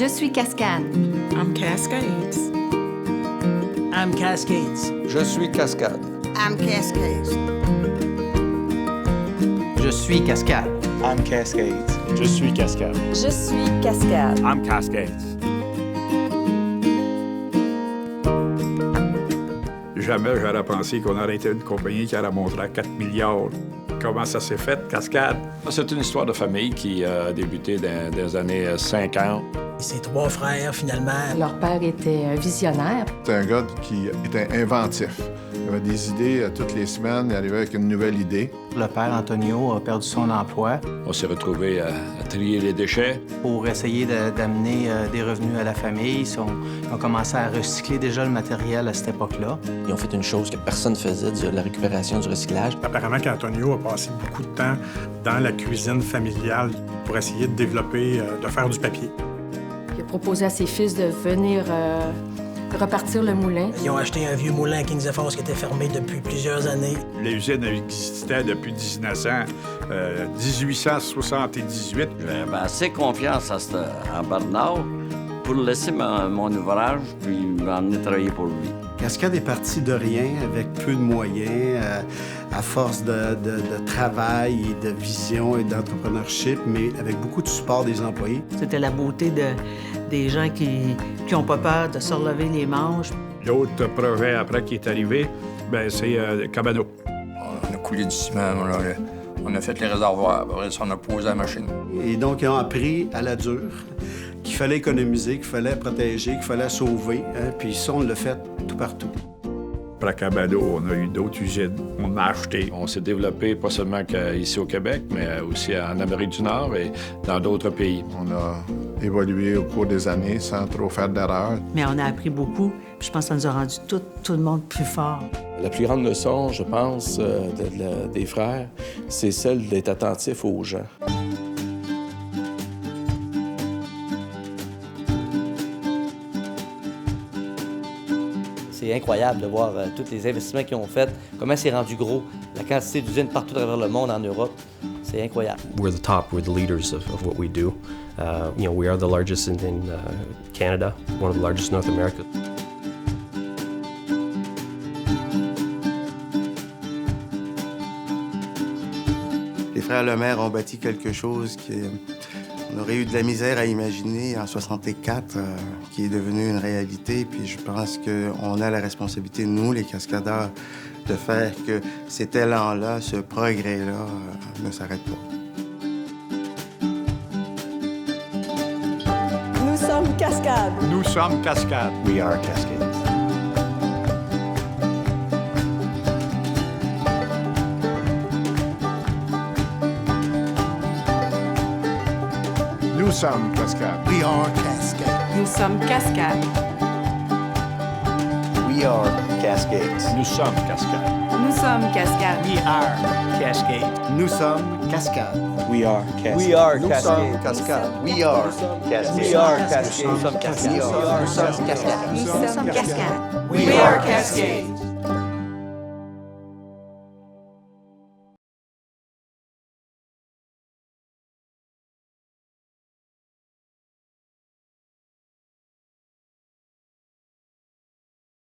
Je suis Cascade. I'm Cascades. I'm Cascades. Je suis Cascade. I'm Cascades. Je suis Cascade. I'm Cascades. Je suis Cascade. Je suis Cascade. I'm Cascades. Jamais j'aurais pensé qu'on aurait été une compagnie qui aurait montré à 4 milliards. Comment ça s'est fait, Cascade? C'est une histoire de famille qui a débuté dans les années 50. Ses trois frères, finalement. Leur père était un visionnaire. C'est un gars qui était inventif. Il avait des idées toutes les semaines, il arrivait avec une nouvelle idée. Le père Antonio a perdu son emploi. On s'est retrouvés à trier les déchets. Pour essayer d'amener des revenus à la famille, ils ont commencé à recycler déjà le matériel à cette époque-là. Ils ont fait une chose que personne ne faisait, de la récupération, du recyclage. Apparemment qu'Antonio a passé beaucoup de temps dans la cuisine familiale pour essayer de développer, de faire du papier. Il a proposé à ses fils de venir repartir le moulin. Ils ont acheté un vieux moulin à Kings of Force qui était fermé depuis plusieurs années. L'usine existait depuis 1878. J'avais assez confiance en Bernard pour laisser mon ouvrage puis m'emmener travailler pour lui. Cascade est parti de rien, avec peu de moyens, à force de travail et de vision et d'entrepreneurship, mais avec beaucoup de support des employés. C'était la beauté des gens qui n'ont pas peur de se relever les manches. L'autre projet après qui est arrivé, c'est Cabano. On a coulé du ciment, on a fait les réservoirs, après ça, on a posé la machine. Et donc, ils ont appris à la dure qu'il fallait économiser, qu'il fallait protéger, qu'il fallait sauver. Puis ça, on l'a fait tout partout. Après Cabano, on a eu d'autres usines. On a acheté. On s'est développé pas seulement ici au Québec, mais aussi en Amérique du Nord et dans d'autres pays. On a évolué au cours des années sans trop faire d'erreurs. Mais on a appris beaucoup. Puis je pense que ça nous a rendu tout le monde plus fort. La plus grande leçon, je pense, des frères, c'est celle d'être attentif aux gens. C'est incroyable de voir tous les investissements qu'ils ont faits, comment c'est rendu gros, la quantité d'usines partout à travers le monde, en Europe. C'est incroyable. We're the top, we're the leaders of what we do. We are the largest in Canada, one of the largest in North America. Les frères Lemaire ont bâti quelque chose qu'on aurait eu de la misère à imaginer en 64, qui est devenu une réalité. Puis je pense qu'on a la responsabilité, nous, les cascadeurs, de faire que cet élan-là, ce progrès-là, ne s'arrête pas. Nous sommes Cascade. Nous sommes Cascade. We are Cascades. Nous sommes Cascade. We are Cascade. Nous sommes Cascade. We are Cascades. Nous sommes Cascade. Nous sommes Cascade. We are Cascade. Nous sommes Cascade. We are Cascades. We are Nous sommes Cascade. We are Cascade. We are Cascade. Nous sommes Cascade. Nous sommes Cascade. Nous sommes Cascade. We are Cascade.